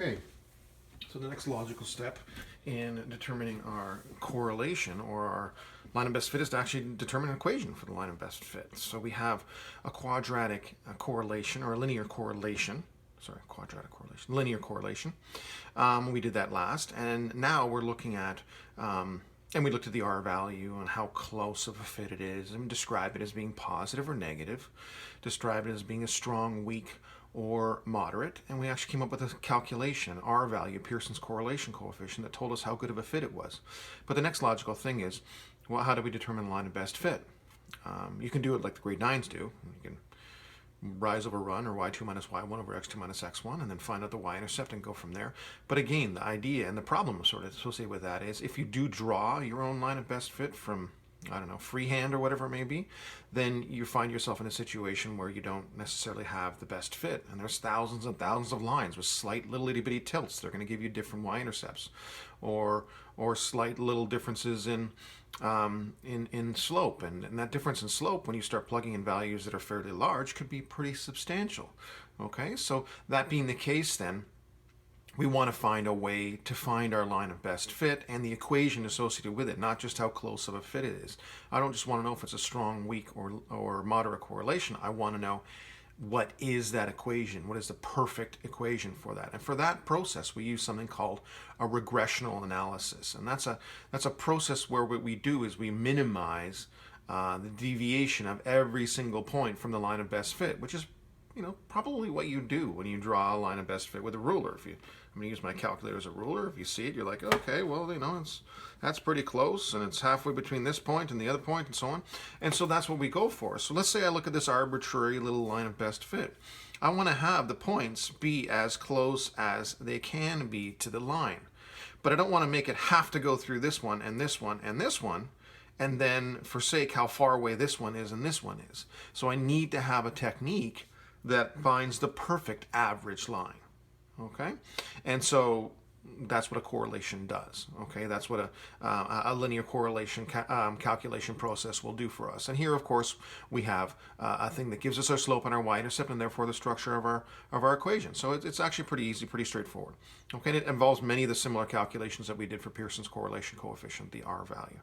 Okay, so the next logical step in determining our correlation or our line of best fit is to actually determine an equation for the line of best fit. So we have a quadratic correlation or a linear correlation. Sorry, quadratic correlation, linear correlation. We did that last, and now we're looking at, and we looked at the R value and how close of a fit it is, and describe it as being positive or negative, describe it as being a strong, weak, or moderate, and we actually came up with a calculation, R value, Pearson's correlation coefficient, that told us how good of a fit it was. But the next logical thing is, well, how do we determine the line of best fit? You can do it like the grade 9s do. You can rise over run, or y2 minus y1 over x2 minus x1, and then find out the y-intercept and go from there. But again, the idea and the problem sort of associated with that is if you do draw your own line of best fit from, I don't know, freehand or whatever it may be, then you find yourself in a situation where you don't necessarily have the best fit. And there's thousands and thousands of lines with slight little itty bitty tilts. They're going to give you different y-intercepts, or slight little differences in slope. And that difference in slope, when you start plugging in values that are fairly large, could be pretty substantial. Okay, so that being the case, then we want to find a way to find our line of best fit and the equation associated with it, not just how close of a fit it is. I don't just want to know if it's a strong, weak, or moderate correlation. I want to know what is that equation, what is the perfect equation for that. And for that process, we use something called a regressional analysis. And that's a process where what we do is we minimize the deviation of every single point from the line of best fit, which is probably what you do when you draw a line of best fit with a ruler. I'm going to use my calculator as a ruler. If you see it, you're like, okay, well, that's pretty close, and it's halfway between this point and the other point, and so on. And so that's what we go for. So let's say I look at this arbitrary little line of best fit. I want to have the points be as close as they can be to the line. But I don't want to make it have to go through this one, and this one, and this one, and then forsake how far away this one is and this one is. So I need to have a technique that finds the perfect average line. Okay, and so that's what a correlation does. Okay, that's what a linear correlation calculation process will do for us. And here, of course, we have a thing that gives us our slope and our y-intercept, and therefore the structure of our equation. So it's actually pretty easy, pretty straightforward. Okay, and it involves many of the similar calculations that we did for Pearson's correlation coefficient, the R value.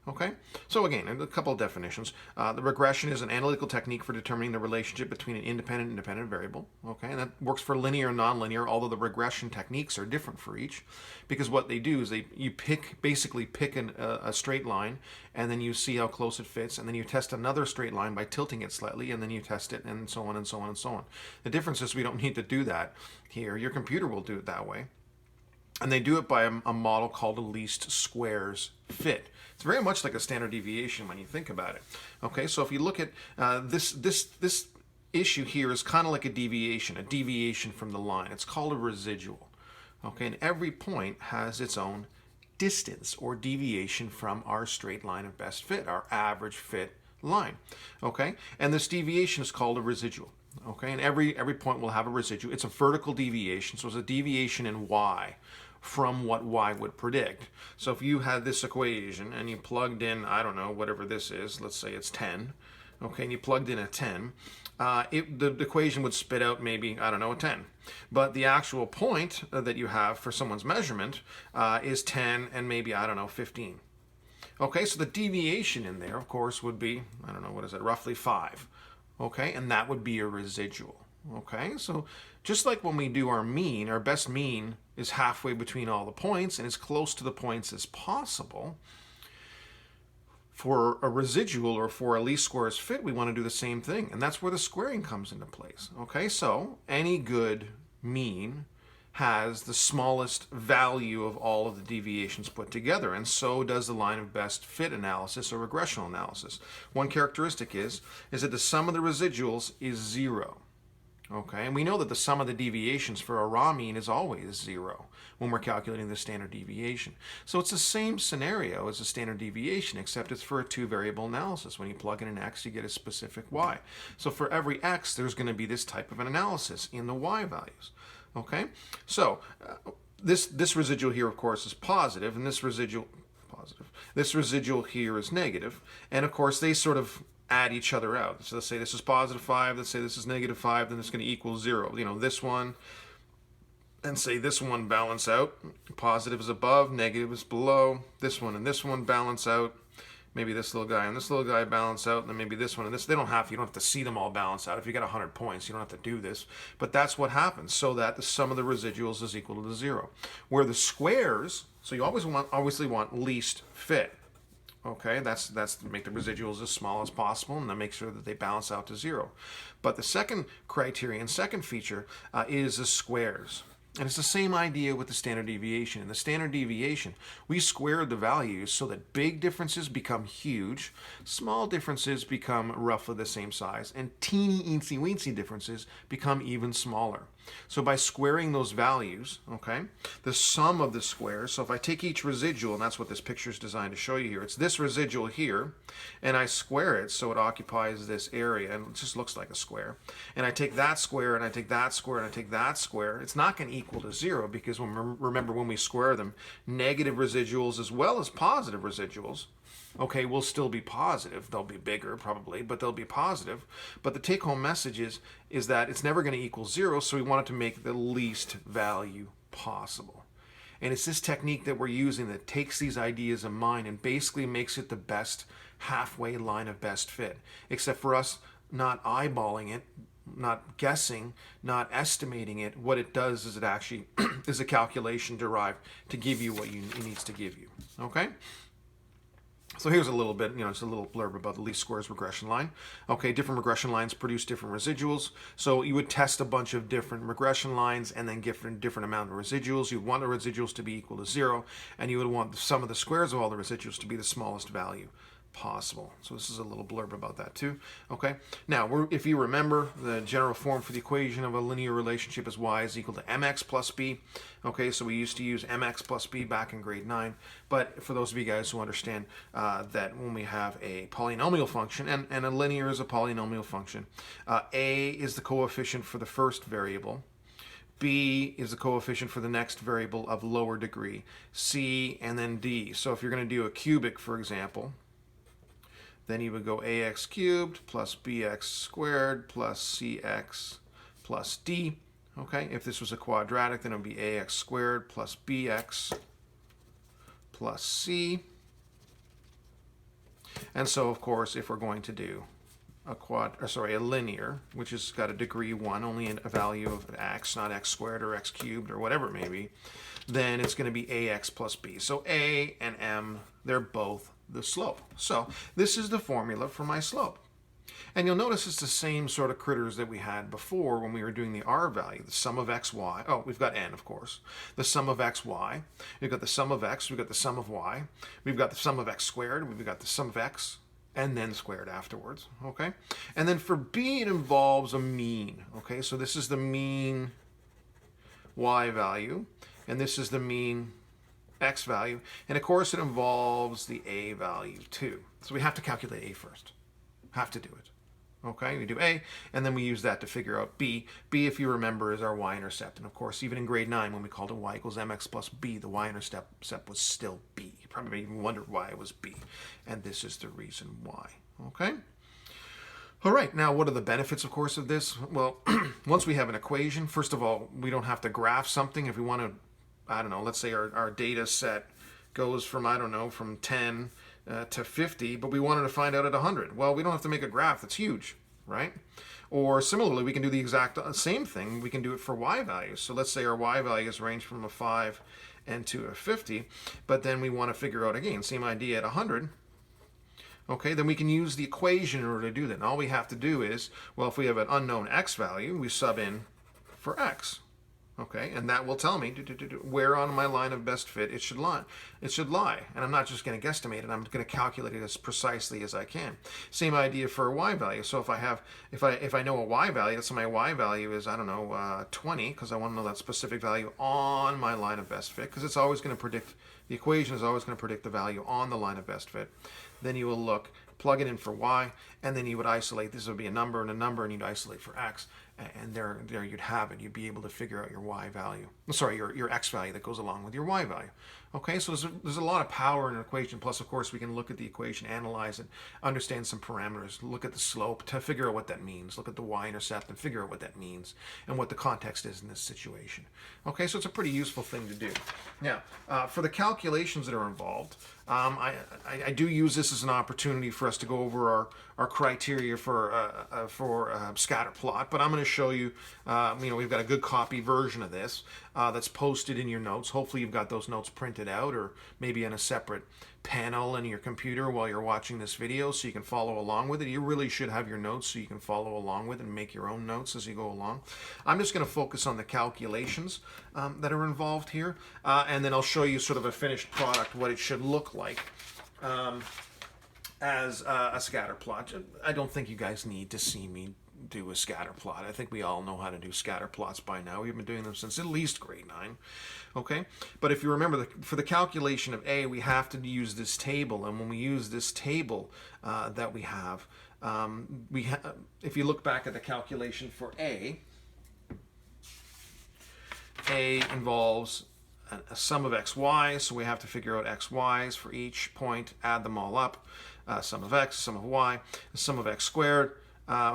Okay, so again, a couple of definitions. The regression is an analytical technique for determining the relationship between an independent and dependent variable. Okay, and that works for linear and nonlinear, although the regression techniques are different for each, because what they do is you basically pick a straight line, and then you see how close it fits, and then you test another straight line by tilting it slightly, and then you test it, and so on and so on and so on. The difference is we don't need to do that here. Your computer will do it that way. And they do it by a model called a least squares fit. It's very much like a standard deviation when you think about it. Okay, so if you look at this issue here is kind of like a deviation from the line. It's called a residual. Okay, and every point has its own distance or deviation from our straight line of best fit, our average fit line. Okay, and this deviation is called a residual. Okay, and every point will have a residual. It's a vertical deviation, so it's a deviation in y from what y would predict. So if you had this equation and you plugged in, I don't know, whatever this is, let's say it's 10, okay, and you plugged in a 10, the equation would spit out maybe, I don't know, a 10. But the actual point that you have for someone's measurement is 10 and maybe, I don't know, 15. Okay, so the deviation in there, of course, would be, I don't know, what is it, roughly 5. Okay, and that would be a residual. Okay, so just like when we do our mean, our best mean is halfway between all the points and as close to the points as possible. For a residual or for a least squares fit, we want to do the same thing, and that's where the squaring comes into place. Okay, so any good mean has the smallest value of all of the deviations put together, and so does the line of best fit analysis or regressional analysis. One characteristic is that the sum of the residuals is 0. Okay, and we know that the sum of the deviations for a raw mean is always 0 when we're calculating the standard deviation. So it's the same scenario as a standard deviation, except it's for a two-variable analysis. When you plug in an x, you get a specific y. So for every x, there's going to be this type of an analysis in the y values. Okay, so this residual here, of course, is positive, and this residual here is negative, and of course they sort of add each other out. So let's say this is positive 5, let's say this is negative 5, then it's going to equal 0. This one and say this one balance out. Positive is above, negative is below. This one and this one balance out. Maybe this little guy and this little guy balance out, and then maybe this one and this. You don't have to see them all balance out. If you get 100 points, you don't have to do this. But that's what happens, so that the sum of the residuals is equal to 0. Where the squares, so you obviously want least fit. Okay, that's to make the residuals as small as possible, and then make sure that they balance out to 0. But the second criterion, second feature, is the squares. And it's the same idea with the standard deviation. In the standard deviation, we squared the values so that big differences become huge, small differences become roughly the same size, and teeny eensy weensy differences become even smaller. So by squaring those values, okay, the sum of the squares, so if I take each residual, and that's what this picture is designed to show you here, it's this residual here, and I square it so it occupies this area, and it just looks like a square. And I take that square, and I take that square, and I take that square. It's not going to equal to 0, because remember when we square them, negative residuals as well as positive residuals, okay, will still be positive. They'll be bigger probably, but they'll be positive. But the take-home message is that it's never going to equal 0, so we want it to make the least value possible. And it's this technique that we're using that takes these ideas of mine and basically makes it the best halfway line of best fit, except for us not eyeballing it, not guessing, not estimating it. What it does is it actually is a calculation derived to give you what it needs to give you. Okay? So here's a little bit, it's a little blurb about the least squares regression line. Okay, different regression lines produce different residuals. So you would test a bunch of different regression lines and then give different amount of residuals. You'd want the residuals to be equal to 0, and you would want the sum of the squares of all the residuals to be the smallest value possible. So this is a little blurb about that too. Okay, now if you remember, the general form for the equation of a linear relationship is y is equal to mx plus b. Okay, so we used to use mx plus b back in grade 9, but for those of you guys who understand that when we have a polynomial function, and a linear is a polynomial function, a is the coefficient for the first variable, b is the coefficient for the next variable of lower degree, c, and then d. So if you're going to do a cubic, for example, then you would go ax cubed plus bx squared plus cx plus d. Okay, if this was a quadratic, then it would be ax squared plus bx plus c. And so, of course, if we're going to do a linear, which has got a degree 1, only a value of x, not x squared or x cubed or whatever it may be, then it's going to be ax plus b. So a and m, they're both the slope. So this is the formula for my slope. And you'll notice it's the same sort of critters that we had before when we were doing the r value, the sum of xy. Oh, we've got n, of course. The sum of xy. We've got the sum of x. We've got the sum of y. We've got the sum of x squared. We've got the sum of x, and then squared afterwards. Okay? And then for b, it involves a mean. Okay? So this is the mean y value, and this is the mean x value, and of course it involves the a value too. So we have to calculate a first. Have to do it. Okay, we do a, and then we use that to figure out b. B, if you remember, is our y-intercept. And of course, even in grade 9, when we called it y equals mx plus b, the y-intercept was still b. You probably even wondered why it was b. And this is the reason why. Okay? All right, now what are the benefits, of course, of this? Well, once we have an equation, first of all, we don't have to graph something. If we want to, I don't know, let's say our data set goes from, from 10 to 50, but we wanted to find out at 100. Well, we don't have to make a graph that's huge, right? Or similarly, we can do the exact same thing. We can do it for y values. So let's say our y values range from a 5 and to a 50, but then we want to figure out, again, same idea at 100. Okay, then we can use the equation in order to do that. And all we have to do is, well, if we have an unknown x value, we sub in for x. Okay, and that will tell me where on my line of best fit it should lie. And I'm not just going to guesstimate it, I'm going to calculate it as precisely as I can. Same idea for a y value. So if I know a y value, so my y value is, 20, because I want to know that specific value on my line of best fit, because it's always going to predict, the equation is always going to predict the value on the line of best fit. Then you will look, plug it in for y, and then you would isolate, this would be a number, and you'd isolate for x. And there you'd have it. You'd be able to figure out your y value. Sorry, your x value that goes along with your y value. Okay, so there's a lot of power in an equation. Plus, of course, we can look at the equation, analyze it, understand some parameters, look at the slope to figure out what that means, look at the y-intercept and figure out what that means and what the context is in this situation. Okay, so it's a pretty useful thing to do. Now, for the calculations that are involved, I do use this as an opportunity for us to go over our criteria for scatter plot, but I'm going to show you, we've got a good copy version of this that's posted in your notes. Hopefully you've got those notes printed out or maybe on a separate panel in your computer while you're watching this video so you can follow along with it. You really should have your notes so you can follow along with it and make your own notes as you go along. I'm just going to focus on the calculations that are involved here, and then I'll show you sort of a finished product, what it should look like as a scatter plot. I don't think you guys need to see me do a scatter plot. I think we all know how to do scatter plots by now. We've been doing them since at least grade 9. Okay, but if you remember, for the calculation of A, we have to use this table, and when we use this table that we have, if you look back at the calculation for A involves a sum of xy, so we have to figure out xy's for each point, add them all up, sum of x, sum of y, the sum of x squared.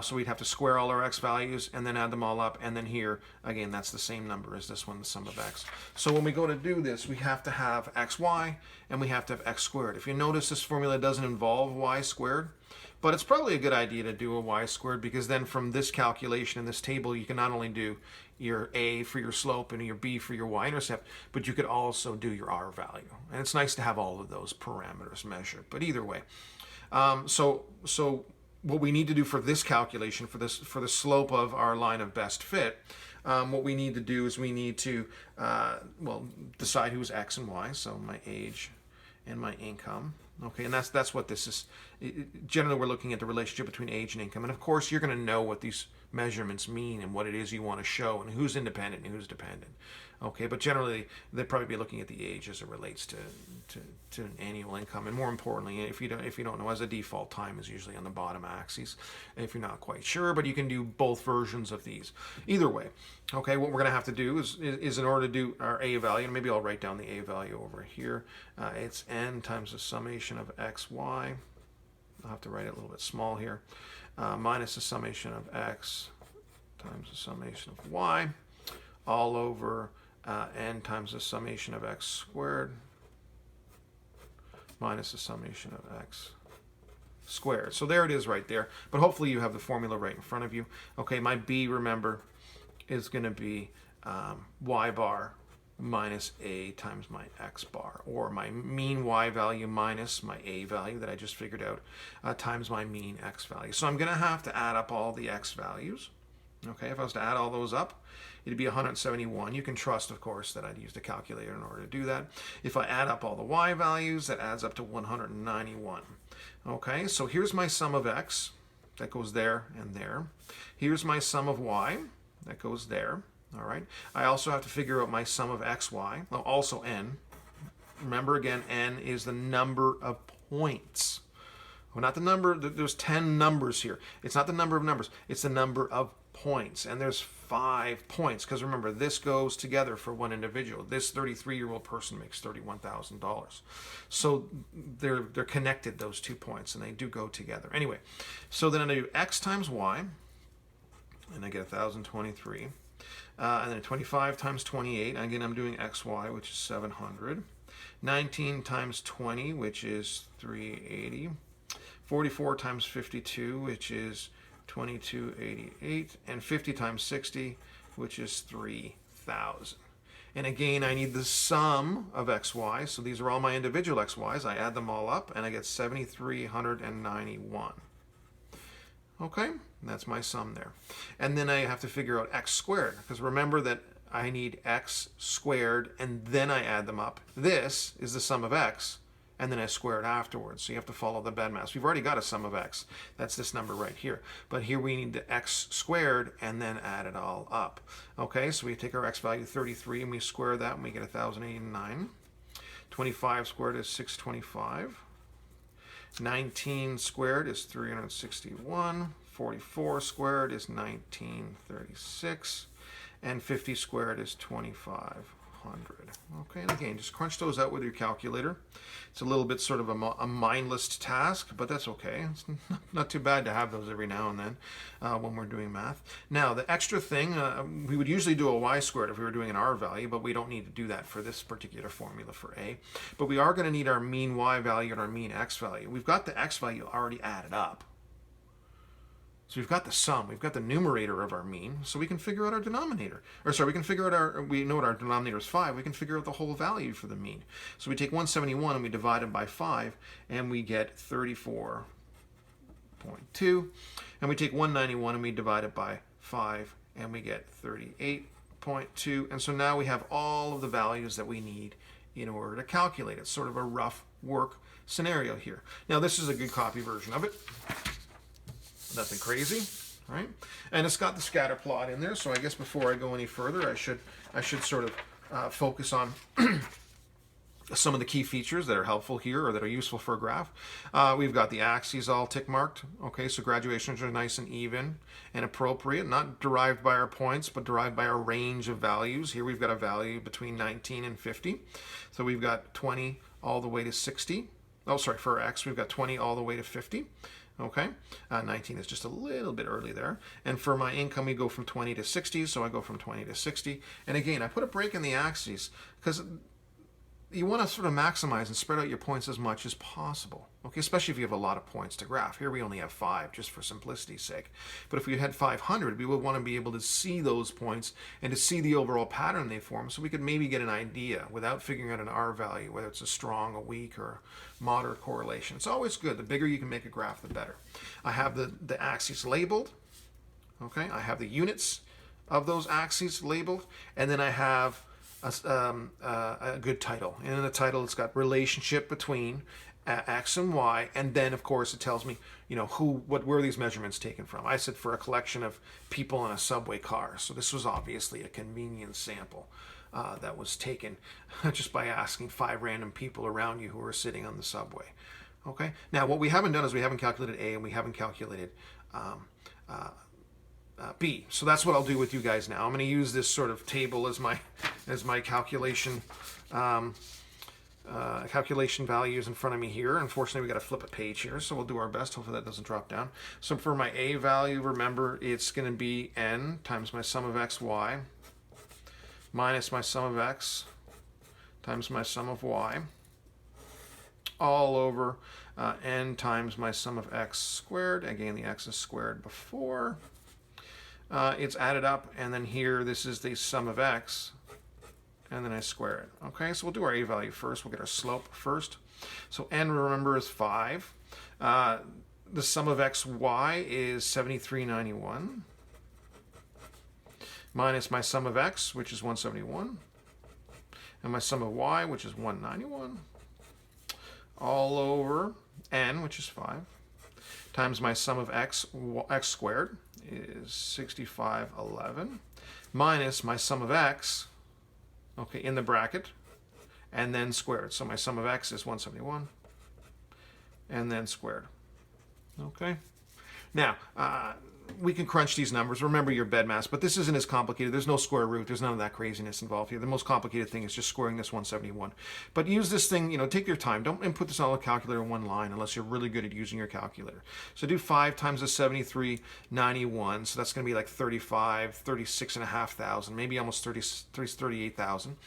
So we'd have to square all our x values and then add them all up. And then here, again, that's the same number as this one, the sum of x. So when we go to do this, we have to have xy and we have to have x squared. If you notice, this formula doesn't involve y squared, but it's probably a good idea to do a y squared, because then from this calculation in this table, you can not only do your a for your slope and your b for your y-intercept, but you could also do your r value. And it's nice to have all of those parameters measured. But either way, so what we need to do for this calculation, for the slope of our line of best fit, what we need to do is we need to decide who's x and y, so my age and my income. Okay, and that's what this is. Generally, we're looking at the relationship between age and income, and of course, you're going to know what these measurements mean and what it is you want to show and who's independent and who's dependent. Okay, but generally, they'd probably be looking at the age as it relates to an annual income, and more importantly, if you don't know, as a default, time is usually on the bottom axis. If you're not quite sure, but you can do both versions of these. Either way, okay, what we're going to have to do is in order to do our a value, and maybe I'll write down the a value over here. It's n times the summation of x, y. I'll have to write it a little bit small here. Minus the summation of x times the summation of y, all over n times the summation of x squared minus the summation of x squared. So there it is right there. But hopefully you have the formula right in front of you. Okay, my b, remember, is going to be y bar minus a times my x bar, or my mean y value minus my a value that I just figured out times my mean x value. So I'm going to have to add up all the x values. Okay, if I was to add all those up, it'd be 171. You can trust, of course, that I'd use the calculator in order to do that. If I add up all the y values, that adds up to 191. Okay, so here's my sum of x. That goes there and there. Here's my sum of y. That goes there. All right. I also have to figure out my sum of xy. Well, also n. Remember, again, n is the number of points. Well, not the number. There's 10 numbers here. It's not the number of numbers. It's the number of points. And there's 5 points, because remember, this goes together for one individual. This 33-year-old person makes $31,000. So they're connected, those 2 points, and they do go together. Anyway, so then I do x times y, and I get 1,023. And then 25 times 28, again, I'm doing xy, which is 700. 19 times 20, which is 380. 44 times 52, which is 2288, and 50 times 60, which is 3,000. And again, I need the sum of xy, so these are all my individual xy's. I add them all up, and I get 7,391. Okay, that's my sum there. And then I have to figure out x squared, because remember that I need x squared, and then I add them up. This is the sum of x, and then I square it afterwards. So you have to follow the BEDMAS. We've already got a sum of x. That's this number right here. But here we need the x squared and then add it all up. Okay, so we take our x value 33 and we square that and we get 1,089. 25 squared is 625. 19 squared is 361. 44 squared is 1936. And 50 squared is 2500. Okay, and again, just crunch those out with your calculator. It's a little bit sort of a mindless task, but that's okay. It's not too bad to have those every now and then when we're doing math. Now, the extra thing, we would usually do a y squared if we were doing an r value, but we don't need to do that for this particular formula for a. But we are going to need our mean y value and our mean x value. We've got the x value already added up. So we've got the sum, we've got the numerator of our mean, so we can figure out our denominator. Or sorry, we can figure out we know what our denominator is 5, we can figure out the whole value for the mean. So we take 171 and we divide it by 5, and we get 34.2. And we take 191 and we divide it by 5, and we get 38.2. And so now we have all of the values that we need in order to calculate it. Sort of a rough work scenario here. Now this is a good copy version of it. Nothing crazy, right? And it's got the scatter plot in there, so I guess before I go any further, I should sort of focus on some of the key features that are helpful here or that are useful for a graph. We've got the axes all tick marked. Okay, so graduations are nice and even and appropriate, not derived by our points, but derived by our range of values. Here we've got a value between 19 and 50. So we've got 20 all the way to 60. Oh, sorry, for our x, we've got 20 all the way to 50. Okay, 19 is just a little bit early there. And for my income, we go from 20 to 60, so I go from 20 to 60. And again, I put a break in the axes because you want to sort of maximize and spread out your points as much as possible. Okay, especially if you have a lot of points to graph. Here we only have 5, just for simplicity's sake. But if we had 500, we would want to be able to see those points and to see the overall pattern they form, so we could maybe get an idea without figuring out an R value, whether it's a strong, a weak, or moderate correlation. It's always good. The bigger you can make a graph, the better. I have the axes labeled. Okay, I have the units of those axes labeled, and then I have a good title. And in the title, it's got relationship between x and y, and then of course it tells me, you know, where are these measurements taken from. I said for a collection of people in a subway car, so this was obviously a convenience sample that was taken just by asking 5 random people around you who were sitting on the subway. Okay, now what we haven't done is we haven't calculated A and we haven't calculated B. So that's what I'll do with you guys now. I'm going to use this sort of table as my calculation calculation values in front of me here. Unfortunately, we got to flip a page here, so we'll do our best. Hopefully that doesn't drop down. So for my A value, remember it's going to be n times my sum of x, y, minus my sum of x times my sum of y, all over n times my sum of x squared. Again, the x is squared before. It's added up, and then here, this is the sum of x, and then I square it. Okay, so we'll do our A value first. We'll get our slope first. So n, remember, is 5. The sum of x, y is 7391, minus my sum of x, which is 171, and my sum of y, which is 191, all over n, which is 5, times my sum of x squared is 6511, minus my sum of x, okay, in the bracket, and then squared. So my sum of x is 171, and then squared. Okay. Now, we can crunch these numbers. Remember your bed mass, but this isn't as complicated. There's no square root. There's none of that craziness involved here. The most complicated thing is just squaring this 171. But use this thing, you know, take your time. Don't input this on a calculator in one line unless you're really good at using your calculator. So do 5 times the 7391. So that's going to be like 36,500, maybe almost 38,000.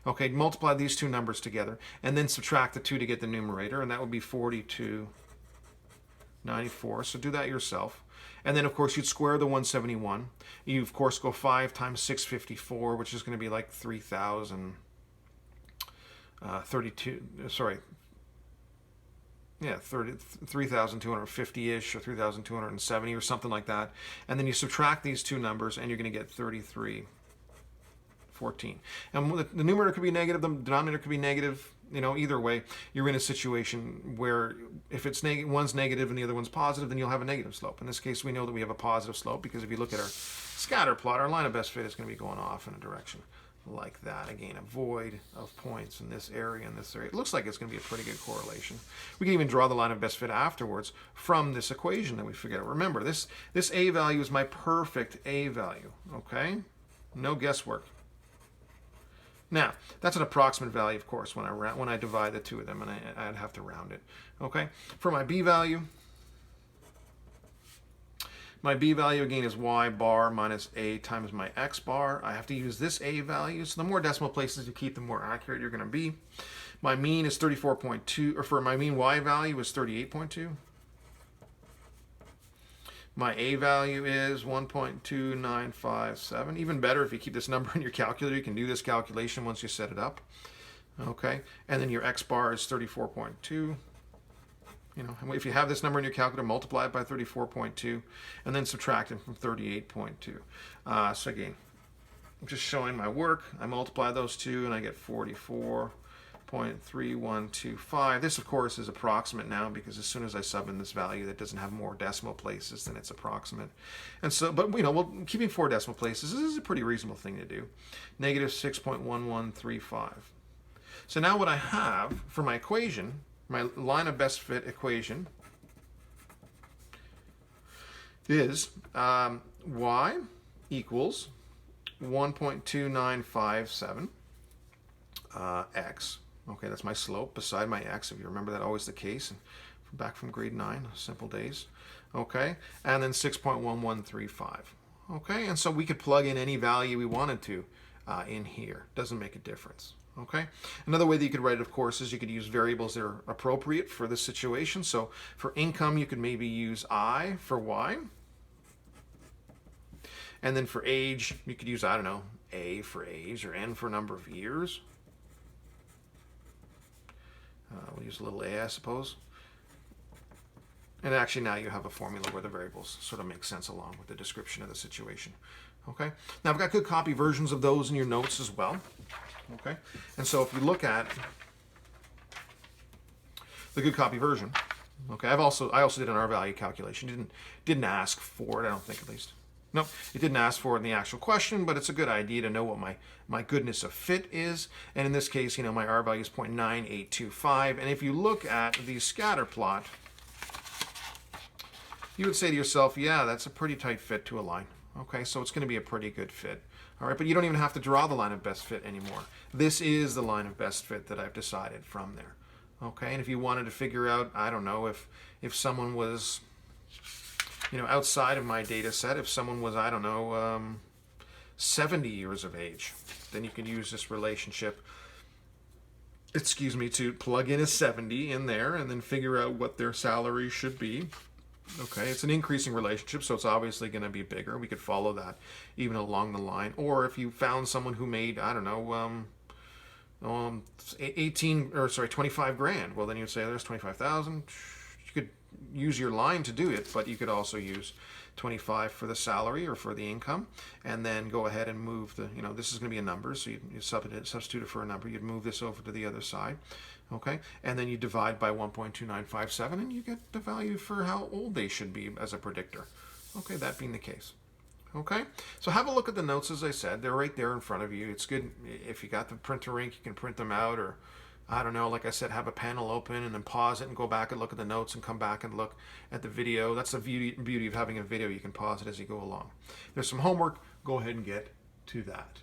Okay, multiply these two numbers together and then subtract the 2 to get the numerator, and that would be 4294. So do that yourself. And then, of course, you'd square the 171. You, of course, go 5 times 654, which is going to be like 3,250-ish or 3,270 or something like that. And then you subtract these two numbers, and you're going to get 3314. And the numerator could be negative, the denominator could be negative. You know, either way, you're in a situation where if it's one's negative and the other one's positive, then you'll have a negative slope. In this case, we know that we have a positive slope because if you look at our scatter plot, our line of best fit is going to be going off in a direction like that. Again, a void of points in this area and this area. It looks like it's going to be a pretty good correlation. We can even draw the line of best fit afterwards from this equation that we figured out. Remember, this A value is my perfect A value, okay? No guesswork. Now, that's an approximate value, of course, when I divide the two of them, and I'd have to round it. Okay? For my b-value, my b-value, again, is y bar minus a times my x bar. I have to use this a value, so the more decimal places you keep, the more accurate you're going to be. My mean is 34.2, or for my mean y value is 38.2. My a value is 1.2957. Even better if you keep this number in your calculator. You can do this calculation once you set it up. Okay, and then your x bar is 34.2. If you have this number in your calculator, multiply it by 34.2, and then subtract it from 38.2. So again, I'm just showing my work. I multiply those two, and I get 44.3125. This, of course, is approximate now, because as soon as I sub in this value that doesn't have more decimal places, then it's approximate. And so, but keeping 4 decimal places, this is a pretty reasonable thing to do. Negative 6.1135. So now what I have for my equation, my line of best fit equation, is y equals 1.2957 x. Okay, that's my slope beside my x, if you remember that, always the case, back from grade 9, simple days. Okay, and then 6.1135. Okay, and so we could plug in any value we wanted to in here. Doesn't make a difference. Okay, another way that you could write it, of course, is you could use variables that are appropriate for this situation. So for income, you could maybe use I for y. And then for age, you could use, I don't know, A for age, or N for number of years. We'll use a little a, I suppose. And actually now you have a formula where the variables sort of make sense along with the description of the situation. Okay, now I've got good copy versions of those in your notes as well. Okay, and so if you look at the good copy version, okay, I also did an R-value calculation. Didn't ask for it, I don't think, at least. No, it didn't ask for it in the actual question, but it's a good idea to know what my goodness of fit is. And in this case, my R value is 0.9825. And if you look at the scatter plot, you would say to yourself, yeah, that's a pretty tight fit to a line. Okay, so it's going to be a pretty good fit. All right, but you don't even have to draw the line of best fit anymore. This is the line of best fit that I've decided from there. Okay, and if you wanted to figure out, I don't know, if someone was, outside of my data set, if someone was, I don't know, 70 years of age, then you could use this relationship, to plug in a 70 in there and then figure out what their salary should be. Okay, it's an increasing relationship, so it's obviously going to be bigger. We could follow that even along the line. Or if you found someone who made, I don't know, 25 grand, well, then you'd say there's 25,000. You could use your line to do it, but you could also use 25 for the salary or for the income, and then go ahead and move the, this is going to be a number, so you substitute it for a number. You'd move this over to the other side. Okay, and then you divide by 1.2957, and you get the value for how old they should be as a predictor. Okay, that being the case. Okay, so have a look at the notes. As I said, they're right there in front of you. It's good if you got the printer ink, you can print them out, or I don't know, like I said, have a panel open and then pause it and go back and look at the notes and come back and look at the video. That's the beauty of having a video. You can pause it as you go along. There's some homework. Go ahead and get to that.